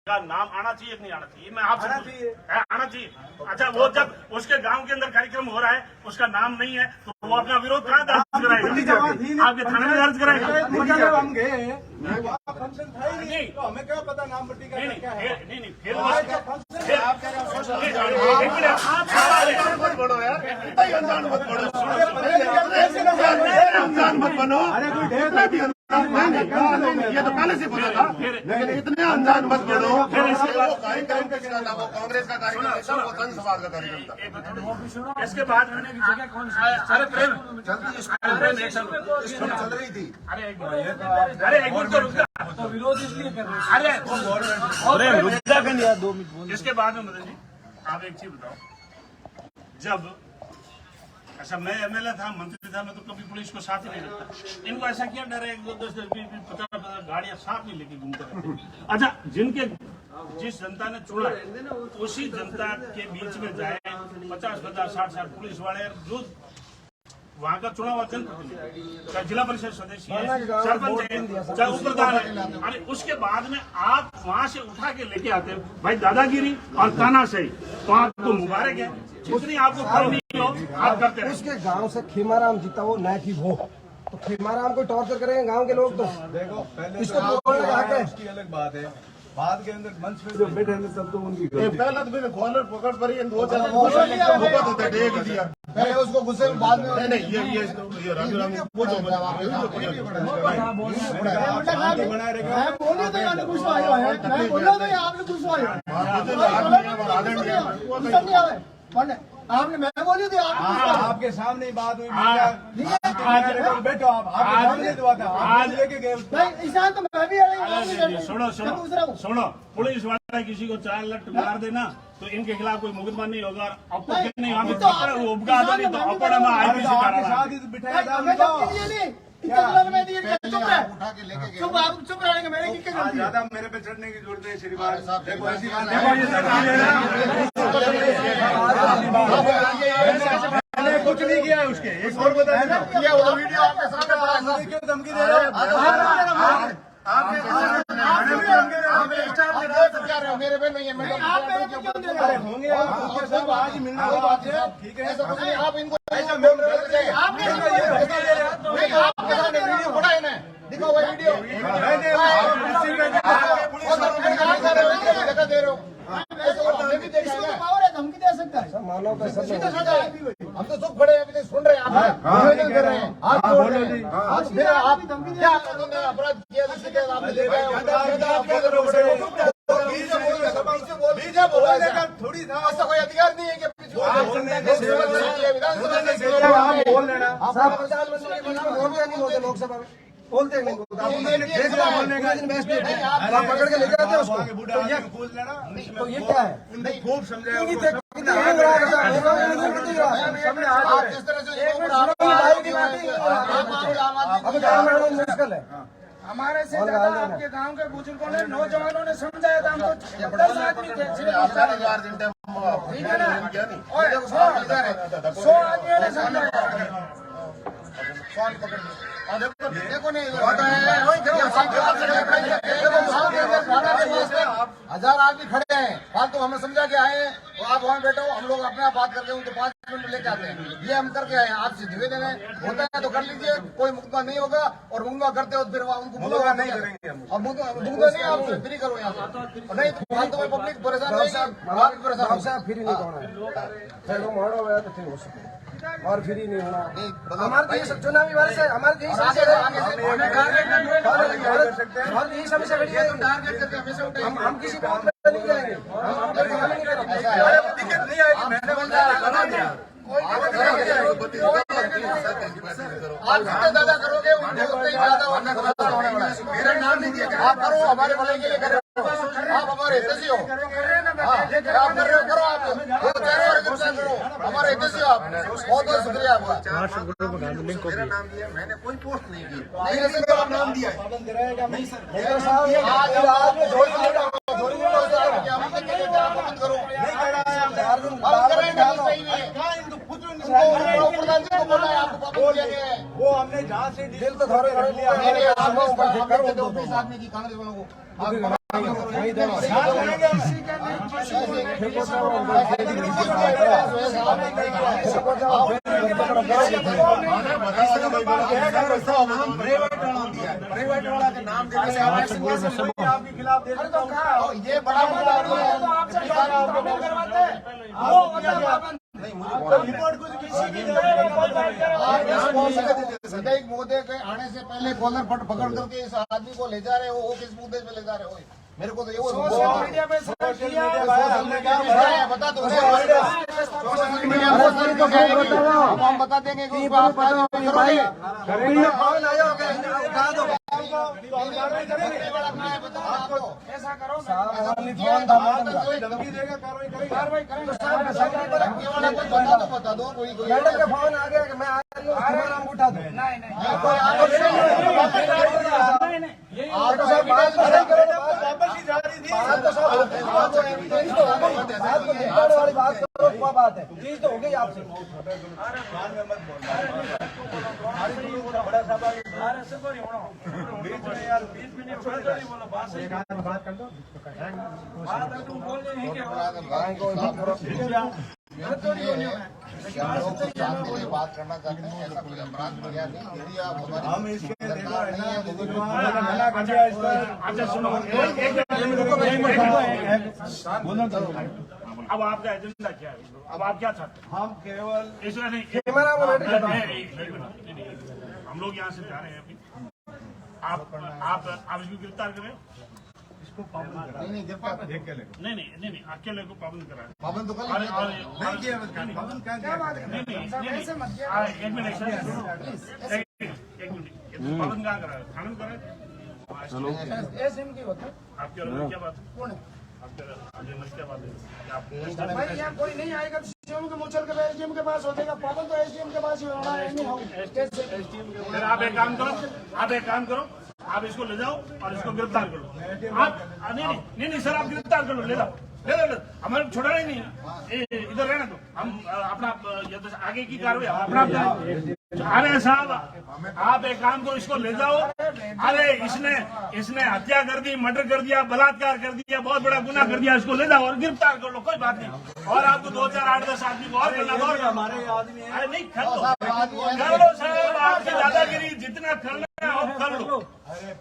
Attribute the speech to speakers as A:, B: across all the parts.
A: का नाम आना चाहिए कि नहीं आना चाहिए? मैं आपसे आना चाहिए। अच्छा, वो जब उसके गांव के अंदर कार्यक्रम हो रहा है, उसका नाम नहीं है, तो वो अपना विरोध कहाँ दर्ज कराएगा? आपके थाने में दर्ज कराएगा?
B: हम गए फंक्शन था ही नहीं, तो हमें क्या पता नाम पट्टी का क्या है?
A: नहीं, फिर
B: आप
C: बढ़ो यार, अनजान मत बढ़ो, अनजान मत बनो। अरे कोई ये तो पहले से पता था, लेकिन इतने अनजान मत बढ़ो। वो कार्यक्रम किसका था? वो कांग्रेस का कार्यक्रम था, वो संघ समाज का कार्यक्रम था।
A: इसके बाद
C: चल रही थी।
A: अरे एक मिनट तो रुक जा।
B: तो विरोध इसलिए कर रहे हैं।
A: अरे रुक जा कर यार 2 मिनट। इसके बाद में मदन जी, आप एक चीज बताओ, जब अच्छा मैं एमएलए था, मंत्री था, मैं तो कभी पुलिस को साथ ही नहीं रखता। इनको ऐसा किया डर है, 1 2 10 10 20 50 गाड़ियां साथ नहीं लेके घूमते रहते। अच्छा, जिस जनता ने चुना उसी जनता के बीच में जाए 50,000 60,000 पुलिस वाले, जो वहाँ का चुनाव जनप्रतिनिधि, चाहे जिला परिषद सदस्य है, सरपंच है, चाहे उपप्रधान है, अरे उसके बाद में आप वहाँ से उठा के लेके आते हो भाई, दादागिरी और तानाशाही, तो आपको मुबारक है। जितनी आपको फल नहीं हो आप करते हैं।
D: उसके गांव से खेमाराम जीता वो न कि वो, तो खेमाराम को टॉर्चर करेंगे गांव के लोग। तो
B: देखो पहले
D: इसको बोलने का हक है,
B: उसकी अलग बात है। बाद के अंदर मंच पे जो बैठे हैं सब तो उनकी
C: पहला तो मैंने कॉलर पकड़ पड़ी, दो चार पहले उसको गुस्से में बाद में नहीं ये राजू राम पूछो
B: बनाए रहेगा।
E: बोलिए तो आपने कुछ आया है, मैं बोला तो आपने कुछ आया आपने, मैं बोली थी
B: आपके सामने ही बात हुई, बैठो आप आज लेके गए
E: ईशान, तो मैं भी
A: सुनो, पुलिस वाला किसी को 4 लट मार देना तो इनके खिलाफ कोई मुकदमा नहीं होगा। आपको नहीं वहाँ पे
B: आपके साथ ही बिठाया था
E: चुप रहेंगे। मेरे की क्या गलती है?
B: ज्यादा मेरे पे चढ़ने की जरूरत है श्रीमान साहब। देखो ऐसी बात मैंने कुछ नहीं किया है उसके। एक और बता
C: किया वो वीडियो आपके सामने पड़ा है,
B: क्यों धमकी दे रहे हो?
C: मेरे पे नहीं है मैडम,
B: होंगे आपके साथ आज ही मिलना हो बात है, ठीक है?
C: आप इनको
B: ऐसा
C: वीडियो पड़ा है ना, दिखाओ वो वीडियो दे रहे हो।
E: धमकी दे सकता है,
D: मानव का सब
C: हम तो सुख बड़े अभी सुन रहे हैं, आप कर रहे हैं, आप बोल रहे हैं, आप क्या अपराध किया आपने देखा
B: थोड़ी था,
C: ऐसा कोई अधिकार नहीं है कि
B: बोल लेना।
D: नहीं बोलते लोकसभा में, बोलते नहीं बोलते पकड़ के ले जाते हैं उसको। तो ये क्या है?
B: खूब समझाया
D: मुश्किल है।
E: हमारे से ज्यादा आपके गांव के बुजुर्गों ने, नौजवानों ने समझाया था। हम तो 10 आदमी थे, ठीक है ना? 100 आदमियों ने समझाया।
C: देखो नहीं 1000 आदमी खड़े हैं, फालतू हमें समझा के आए हैं। तो आप वहाँ बैठो, हम लोग अपने आप बात करके उनको 5 मिनट लेके आते हैं। ये हम करके आए हैं, आपसे निवेदन है, होता है तो कर लीजिए, कोई मुकदमा नहीं होगा। और मुकदमा करते हो फिर उनको मुकदमा नहीं करेंगे, और मुकदमा नहीं आप फ्री करो यहाँ से, नहीं तो फालतू में पब्लिक परेशान होगी,
D: साहब फ्री नहीं होना है, मोड़ो गया तो फिर हो सके और फ्री नहीं होना। हमारे देश चुनावी वर्ष है, हमारे देश यही समस्या खड़ी है। हम किसी को नहीं जाएंगे, हम नहीं करेंगे।
B: नहीं आएगी, मैंने
C: आप जितने ज्यादा करोगे उतने ज्यादा मेरा नाम नहीं दिया। आप करो, हमारे भले के लिए करो, आप हमारे हितैषी हो। आप कर रहे हो, करो आप, करो, हमारे हितैषी हो आप। बहुत बहुत शुक्रिया आपका। मेरा नाम दिया, मैंने कोई पोस्ट नहीं की, आप नाम दिया है।
B: वो हमने जहाँ से
D: दिल तो थोड़े
C: आदमी की कांग्रेस वालों को
D: वहीं दोनों
E: किसी का नहीं
C: प्राइवेट वाला का नाम देने
B: आपके खिलाफ दे
E: अरे तो कहा
C: ये बड़ा मुद्दा नहीं है।
E: तो आपसे पाबंद करवाते हैं वो मतलब पाबंद
B: रिपोर्ट कुछ किसी की
C: विधायक महोदय के आने से पहले कॉलर पकड़ करके इस आदमी को ले जा रहे हो, वो किस मुद्दे पे ले जा रहे हो? मेरे को तो ये
E: सोशल मीडिया पे शेयर किया
B: हमने क्या
C: बता दो, सोशल मीडिया पर अब हम बता देंगे कि उसको आप करोगे।
E: ऐसा करो
B: धमकी देगा कार्रवाई करेगा।
E: कार्रवाई करेंगे
C: बता दो कोई
D: मैडम का फोन आ गया कि मैं आ रही हूँ, हमारा नाम उठा दो।
E: नहीं नहीं
B: वापस ही जा रही थी।
D: वाली बात करो, क्या बात है? चीज तो हो गई आपसे।
B: कान में मत बोल। बड़ा सभा बीच में यार 20 मिनट बोलो बात कर दो।
C: बात करना चाहते हैं, ऐसा कोई अपराध किया नहीं। यदि आप हमारी
B: हम इसके देखो है ना,
A: अच्छा सुनो, अब आपका एजेंडा क्या है? अब आप क्या चाहते हैं?
B: हम केवल
A: ऐसा नहीं,
D: कैमरा में बैठ के
A: हम लोग यहाँ से जा रहे हैं अभी। आप इसको गिरफ्तार करें।
B: इसको पाबंद करा।
C: नहीं गिरफ्तार
B: देख के ले।
A: नहीं अकेले को पाबंद कराए।
C: पाबंद तो कर
B: नहीं किया पाबंद क्या
E: क्या बात है ऐसे मत किया
A: एक मिनट पाबंद कहाँ कराए? थाना कराए।
E: ऐसे इनकी होता
A: आपके अलग क्या बात है?
E: कौन है
A: आपके अलग क्या बात है? आप
E: भाई यहाँ कोई नहीं आएगा तो सीएम के मुचल के एसडीएम के पास हो जाएगा पाबंद तो एसडीएम के पास ही होना है नहीं होगा
A: फिर आप एक काम करो, आप इसको ले जाओ और इसको गिरफ्तार करो। आप नहीं सर, आप गिरफ्तार करो, ले जाओ हमारे छोड़ा नहीं है। इधर रहना तो हम अपना आगे की कार्रवाई अपना। अरे साहब आप एक काम करो, इसको ले जाओ। अरे इसने हत्या कर दी, मर्डर कर दिया, बलात्कार कर दिया, बहुत बड़ा गुनाह कर दिया। इसको ले जाओ और गिरफ्तार कर लो, कोई बात नहीं। और आपको 2 4 8 10 आदमी को और करना
B: हमारे आदमी है।
A: अरे नहीं कर लो साहब, आपकी दादागिरी जितना करना है आप कर लो,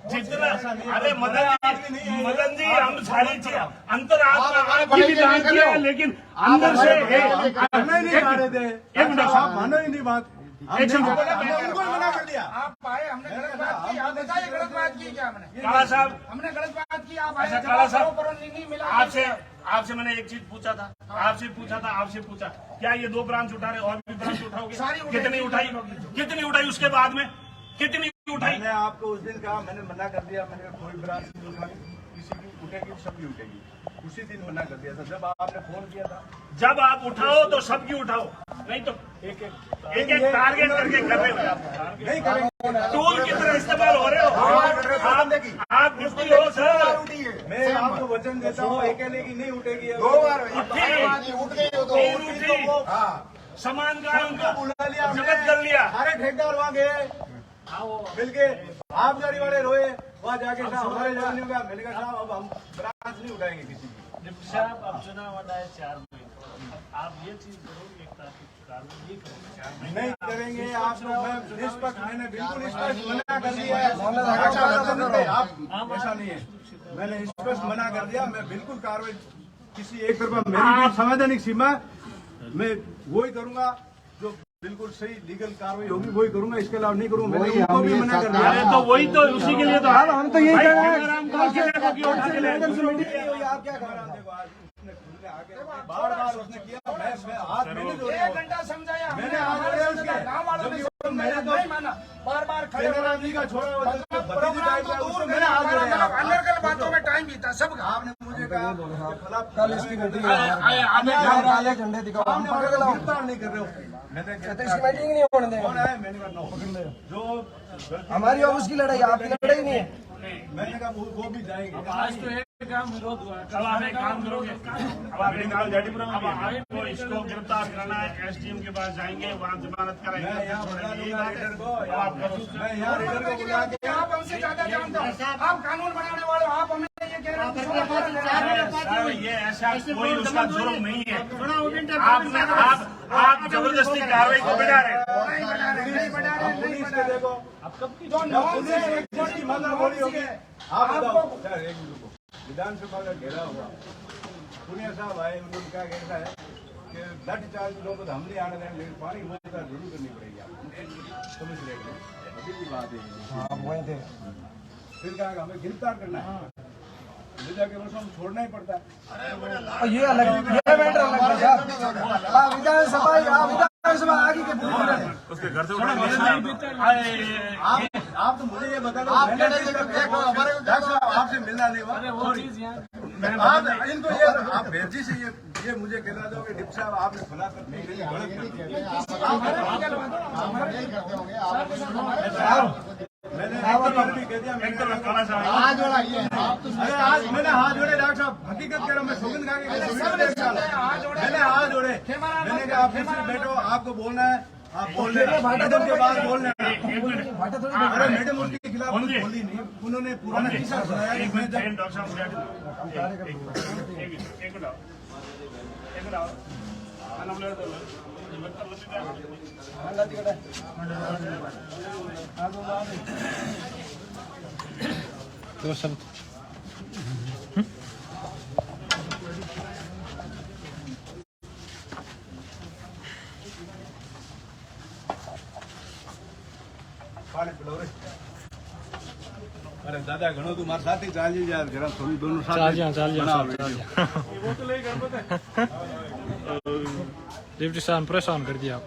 A: जितना। अरे मदन जी हम सारी चीज अंतर आपकी भी जांच किया, लेकिन अंदर से
B: नहीं मारे थे।
A: एक मिनट
B: आप मानो ही नहीं बात। हमने उनको ही मना कर दिया।
E: आप आए हमने गलत बात की आप बताइए गलत बात की क्या हमने
A: काला साहब,
E: हमने गलत बात की आप आए
A: अच्छा, काला साहब,
E: पर नहीं मिला
A: आपसे मैंने एक चीज पूछा था, आपसे पूछा क्या ये 2 ब्रांच उठा रहे और भी ब्रांच उठाओगे? कितनी उठाई उसके बाद में कितनी उठाई?
B: मैंने आपको उस दिन कहा, मैंने मना कर दिया। मैंने कहा कोई ब्रांच नहीं उठानी, किसी की उठेगी सबकी उठेगी। उसी दिन मना कर दिया था जब आपने फोन किया था।
A: जब आप उठाओ तो सबकी उठाओ, नहीं तो एक टारगेट करके कर रहे हो आप।
B: नहीं करेंगे।
A: टूल की तरह इस्तेमाल हो रहे हो आप बिल्कुल हो सर।
B: मैं आपको वचन देता हूँ अकेले की नहीं उठेगी।
C: 2 बार उठ गई हो तो
A: सामान का उनको
B: बुला लिया,
A: जब्त कर लिया।
B: सारे ठेकेदार वहाँ गए मिलके, आप गाड़ी वाले रोए वहाँ जाके साहब हमारे जाने का। मैंने कहा साहब अब हम ब्रांच नहीं उठाएंगे किसी की।
A: साहब अब चुनाव आए 4 महीने, आप ये चीज करोगे, एक कार्रवाई करोगे 4 महीने
B: नहीं करेंगे आप लोग। मैं निष्पक्ष, मैंने बिल्कुल निष्पक्ष मना कर दिया है। आप ऐसा नहीं है, मैंने स्पष्ट मना कर दिया। मैं बिल्कुल कार्रवाई किसी एक तरफा, मेरी जो संवैधानिक सीमा मैं वही करूंगा, जो बिल्कुल सही लीगल कार्रवाई होगी वही करूंगा, इसके अलावा नहीं करूंगा। मैंने उनको भी मना कर दिया।
A: तो वही तो उसी के लिए तो
D: हम तो यही कह रहे हैं।
B: आप क्या कर रहे हैं? देखो आज उसने खुलने आके बार उसने किया। मैं हाथ मैंने जोड़े।
E: 1 घंटा समझाया
B: मैंने हाथ जोड़े उसके।
E: गाँव वालों ने
B: मैंने तो
E: नहीं माना, बार खड़े
B: कैमरा जी का छोड़ा हुआ था,
E: प्रोग्राम तो दूर
B: मैंने हाथ जोड़े।
E: अनर्गल बातों में टाइम बीता सबका।
B: आपने मुझे कहा
D: कल इसकी मीटिंग है, आधे झंडे दिखाओ, हम पकड़ के लाओ।
B: गिरफ्तार नहीं कर रहे हो। मैंने
D: तो इसकी मीटिंग नहीं होने देंगे।
B: कौन है? मैंने कहा नो, पकड़ ले। जो
D: हमारी ऑफिस की लड़ाई, आपकी लड़ाई नहीं है।
B: मैंने कहा वो भी जाएंगे।
A: आज तो एक काम विरोध हुआ, अब आप एक काम करोगे, अब आप आपको इसको गिरफ्तार कराना है, एसडीएम के पास जाएंगे, वहाँ जमानत कराएंगे।
B: मैं यहाँ बता दूंगा रीडर को।
A: अब आप करो।
B: मैं यहाँ रीडर को बुला के
E: आप हमसे ज्यादा जानते हो, आप कानून बनाने वाले हो, आप हमें ये कह रहा हूँ
A: सर ये ऐसा कोई उसका जुर्म नहीं है। आप जबरदस्ती कार्रवाई को बढ़ा रहे हैं।
B: पुलिस के देखो पुलिस एक चीज की मांग बोली होगी। आप बताओ सर, एक मिनट रुको। विधानसभा का घेरा हुआ, पुनिया साहब आए, उन्होंने कहा कि ऐसा है कि लाठी चार्ज लोगों को हम नहीं आने देंगे, लेकिन पानी मुझे जरूर करनी पड़ेगी। आप समझ रहे हैं, अभी की बात है।
D: हाँ वही थे।
B: फिर कहा कि हमें गिरफ्तार करना है, मुझे के वर्षों में छोड़ना ही पड़ता है।
D: और ये अलग, ये मैटर अलग है साहब। विधानसभा आगे के
A: उसके घर से
B: आप तो मुझे ये बता दो, आपसे मिलना नहीं हुआ। आप इनको ये आप भेजी से ये मुझे कहना दो कि डिप्टी साहब आपने फला कर नहीं गलत मैंने भी कह दिया।
C: हाथ जोड़ा ये
B: अरे आज मैंने हाथ जोड़े डॉक्टर साहब, हकीकत कह रहा हूँ मैं सौगंध खा के मैंने हाथ जोड़े। मैंने कहा आप फिर बैठो, आपको बोलना है आप बोल रहे हैं, मैडम के बाद बोल रहे हैं। अरे मैडम उनके खिलाफ कुछ बोली नहीं, उन्होंने पुराना किस्सा सुनाया।
A: एक मिनट डॉक्टर साहब
F: तो सब
B: पानी पिलो रे। अरे दादा घणो तू मारे साथ ही चाल जा जरा थोड़ी दोनों साथ
F: चाल जा डिप्टी साहब ने प्रेस ऑन कर दिया।